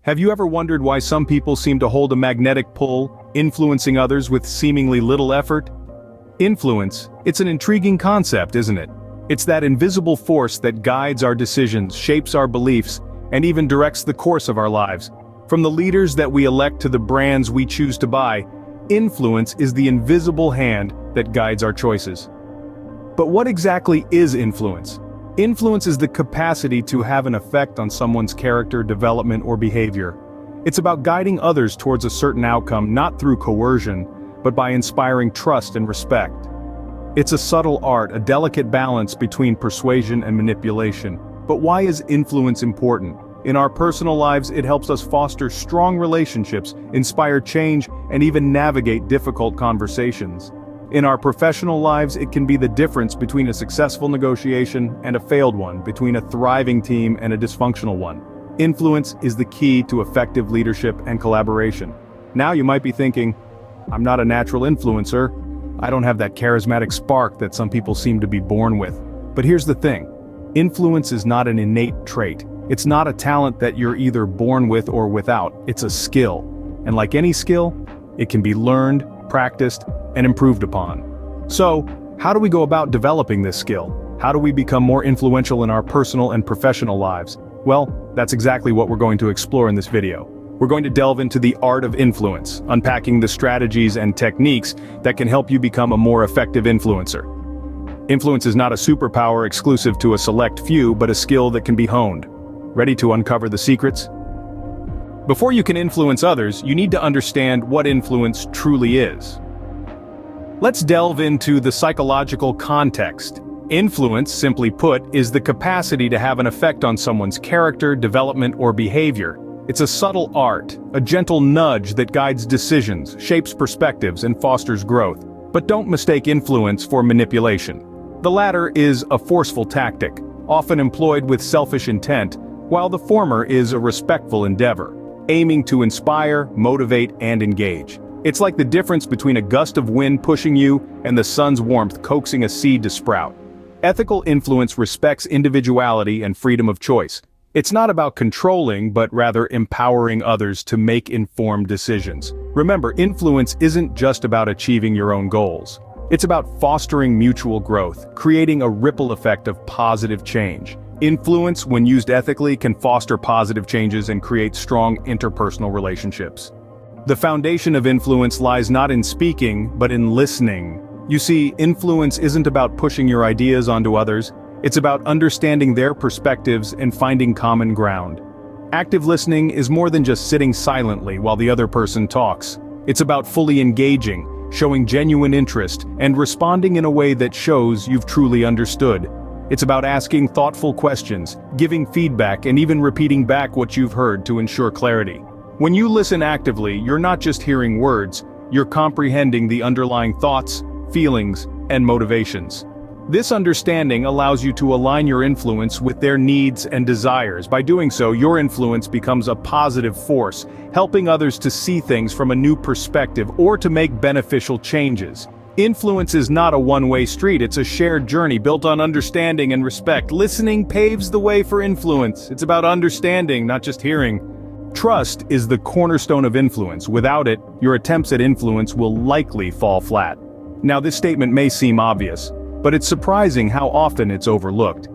Have you ever wondered why some people seem to hold a magnetic pull, influencing others with seemingly little effort? Influence, it's an intriguing concept, isn't it? It's that invisible force that guides our decisions, shapes our beliefs, and even directs the course of our lives. From the leaders that we elect to the brands we choose to buy, influence is the invisible hand that guides our choices. But what exactly is influence? Influence is the capacity to have an effect on someone's character, development, or behavior. It's about guiding others towards a certain outcome not through coercion, but by inspiring trust and respect. It's a subtle art, a delicate balance between persuasion and manipulation. But why is influence important? In our personal lives, it helps us foster strong relationships, inspire change, and even navigate difficult conversations. In our professional lives, it can be the difference between a successful negotiation and a failed one, between a thriving team and a dysfunctional one. Influence is the key to effective leadership and collaboration. Now you might be thinking, I'm not a natural influencer. I don't have that charismatic spark that some people seem to be born with. But here's the thing. Influence is not an innate trait. It's not a talent that you're either born with or without. It's a skill. And like any skill, it can be learned, practiced, and improved upon. So, how do we go about developing this skill? How do we become more influential in our personal and professional lives? Well, that's exactly what we're going to explore in this video. We're going to delve into the art of influence, unpacking the strategies and techniques that can help you become a more effective influencer. Influence is not a superpower exclusive to a select few, but a skill that can be honed. Ready to uncover the secrets? Before you can influence others, you need to understand what influence truly is. Let's delve into the psychological context. Influence, simply put, is the capacity to have an effect on someone's character, development, or behavior. It's a subtle art, a gentle nudge that guides decisions, shapes perspectives, and fosters growth. But don't mistake influence for manipulation. The latter is a forceful tactic, often employed with selfish intent, while the former is a respectful endeavor, aiming to inspire, motivate, and engage. It's like the difference between a gust of wind pushing you and the sun's warmth coaxing a seed to sprout. Ethical influence respects individuality and freedom of choice. It's not about controlling, but rather empowering others to make informed decisions. Remember, influence isn't just about achieving your own goals. It's about fostering mutual growth, creating a ripple effect of positive change. Influence, when used ethically, can foster positive changes and create strong interpersonal relationships. The foundation of influence lies not in speaking, but in listening. You see, influence isn't about pushing your ideas onto others. It's about understanding their perspectives and finding common ground. Active listening is more than just sitting silently while the other person talks. It's about fully engaging, showing genuine interest, and responding in a way that shows you've truly understood. It's about asking thoughtful questions, giving feedback, and even repeating back what you've heard to ensure clarity. When you listen actively, you're not just hearing words, you're comprehending the underlying thoughts, feelings, and motivations. This understanding allows you to align your influence with their needs and desires. By doing so, your influence becomes a positive force, helping others to see things from a new perspective or to make beneficial changes. Influence is not a one-way street, it's a shared journey built on understanding and respect. Listening paves the way for influence. It's about understanding, not just hearing. Trust is the cornerstone of influence. Without it, your attempts at influence will likely fall flat. Now, this statement may seem obvious, but it's surprising how often it's overlooked.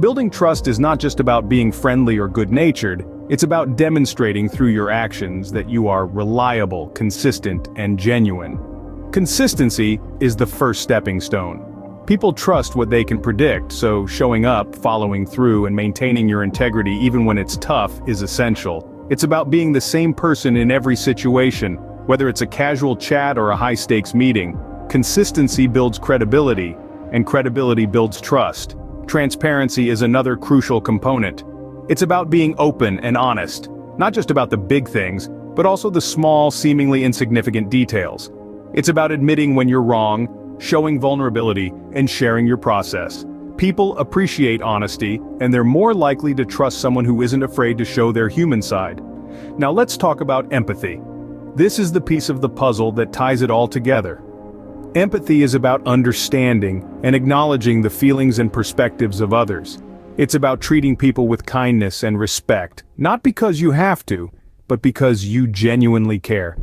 Building trust is not just about being friendly or good-natured, it's about demonstrating through your actions that you are reliable, consistent, and genuine. Consistency is the first stepping stone. People trust what they can predict, so showing up, following through, and maintaining your integrity even when it's tough is essential. It's about being the same person in every situation, whether it's a casual chat or a high-stakes meeting. Consistency builds credibility, and credibility builds trust. Transparency is another crucial component. It's about being open and honest, not just about the big things, but also the small, seemingly insignificant details. It's about admitting when you're wrong, showing vulnerability, and sharing your process. People appreciate honesty, and they're more likely to trust someone who isn't afraid to show their human side. Now let's talk about empathy. This is the piece of the puzzle that ties it all together. Empathy is about understanding and acknowledging the feelings and perspectives of others. It's about treating people with kindness and respect, not because you have to, but because you genuinely care.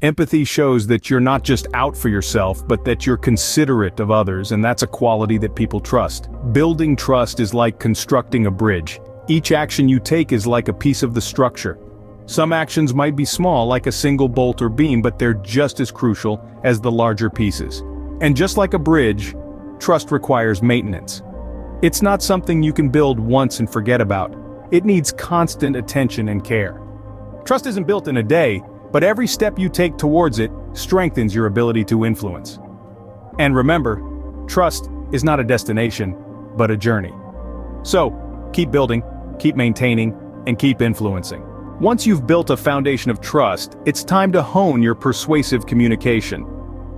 Empathy shows that you're not just out for yourself, but that you're considerate of others, and that's a quality that people trust. Building trust is like constructing a bridge. Each action you take is like a piece of the structure. Some actions might be small, like a single bolt or beam, but they're just as crucial as the larger pieces. And just like a bridge, trust requires maintenance. It's not something you can build once and forget about. It needs constant attention and care. Trust isn't built in a day, but every step you take towards it strengthens your ability to influence. And remember, trust is not a destination, but a journey. So, keep building, keep maintaining, and keep influencing. Once you've built a foundation of trust, it's time to hone your persuasive communication.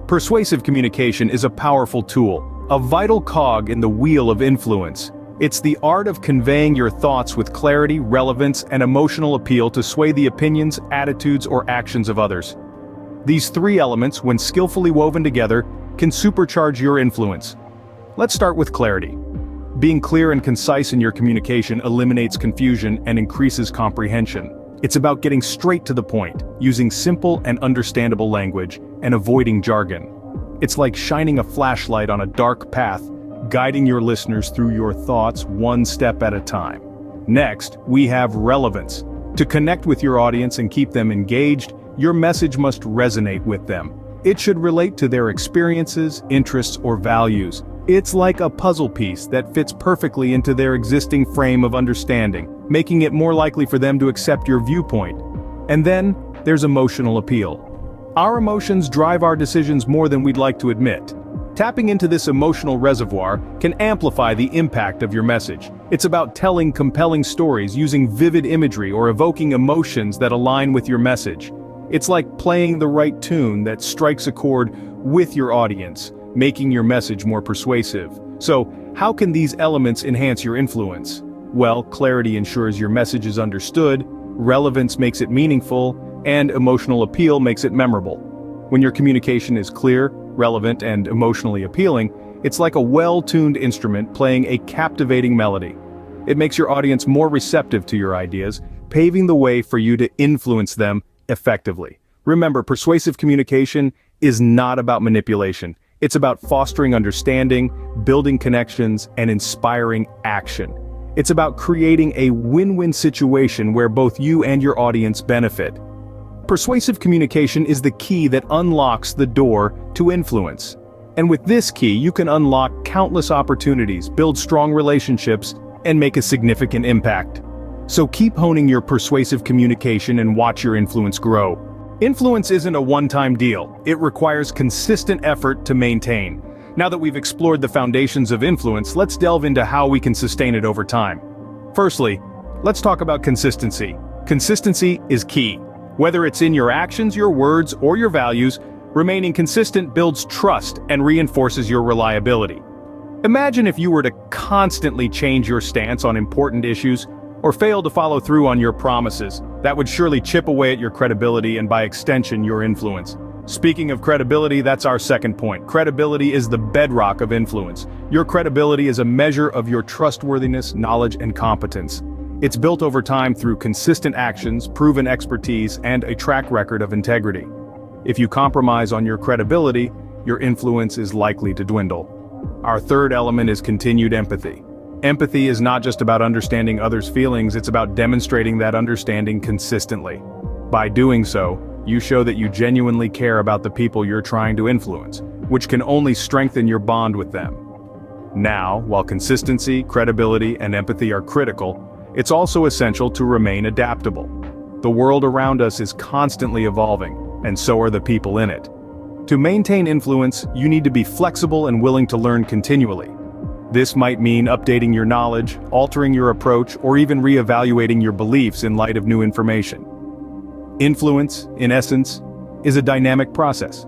Persuasive communication is a powerful tool, a vital cog in the wheel of influence. It's the art of conveying your thoughts with clarity, relevance, and emotional appeal to sway the opinions, attitudes, or actions of others. These three elements, when skillfully woven together, can supercharge your influence. Let's start with clarity. Being clear and concise in your communication eliminates confusion and increases comprehension. It's about getting straight to the point, using simple and understandable language, and avoiding jargon. It's like shining a flashlight on a dark path, guiding your listeners through your thoughts one step at a time. Next, we have relevance. To connect with your audience and keep them engaged, your message must resonate with them. It should relate to their experiences, interests, or values. It's like a puzzle piece that fits perfectly into their existing frame of understanding, making it more likely for them to accept your viewpoint. And then, there's emotional appeal. Our emotions drive our decisions more than we'd like to admit. Tapping into this emotional reservoir can amplify the impact of your message. It's about telling compelling stories, using vivid imagery, or evoking emotions that align with your message. It's like playing the right tune that strikes a chord with your audience, making your message more persuasive. So, how can these elements enhance your influence? Well, clarity ensures your message is understood, relevance makes it meaningful, and emotional appeal makes it memorable. When your communication is clear, relevant, and emotionally appealing, it's like a well-tuned instrument playing a captivating melody. It makes your audience more receptive to your ideas, paving the way for you to influence them effectively. Remember, persuasive communication is not about manipulation. It's about fostering understanding, building connections, and inspiring action. It's about creating a win-win situation where both you and your audience benefit. Persuasive communication is the key that unlocks the door to influence. And with this key, you can unlock countless opportunities, build strong relationships, and make a significant impact. So keep honing your persuasive communication and watch your influence grow. Influence isn't a one-time deal. It requires consistent effort to maintain. Now that we've explored the foundations of influence, let's delve into how we can sustain it over time. Firstly, let's talk about consistency. Consistency is key. Whether it's in your actions, your words, or your values, remaining consistent builds trust and reinforces your reliability. Imagine if you were to constantly change your stance on important issues or fail to follow through on your promises. That would surely chip away at your credibility and, by extension, your influence. Speaking of credibility, that's our second point. Credibility is the bedrock of influence. Your credibility is a measure of your trustworthiness, knowledge, and competence. It's built over time through consistent actions, proven expertise, and a track record of integrity. If you compromise on your credibility, your influence is likely to dwindle. Our third element is continued empathy. Empathy is not just about understanding others' feelings, it's about demonstrating that understanding consistently. By doing so, you show that you genuinely care about the people you're trying to influence, which can only strengthen your bond with them. Now, while consistency, credibility, and empathy are critical, it's also essential to remain adaptable. The world around us is constantly evolving, and so are the people in it. To maintain influence, you need to be flexible and willing to learn continually. This might mean updating your knowledge, altering your approach, or even reevaluating your beliefs in light of new information. Influence, in essence, is a dynamic process.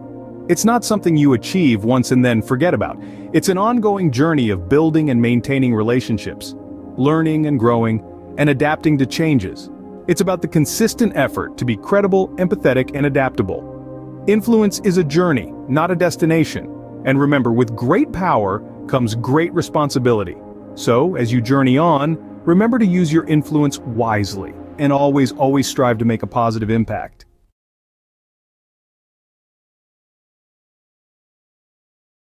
It's not something you achieve once and then forget about. It's an ongoing journey of building and maintaining relationships, learning and growing, and adapting to changes. It's about the consistent effort to be credible, empathetic, and adaptable. Influence is a journey, not a destination. And remember, with great power comes great responsibility. So, as you journey on, remember to use your influence wisely. and always strive to make a positive impact.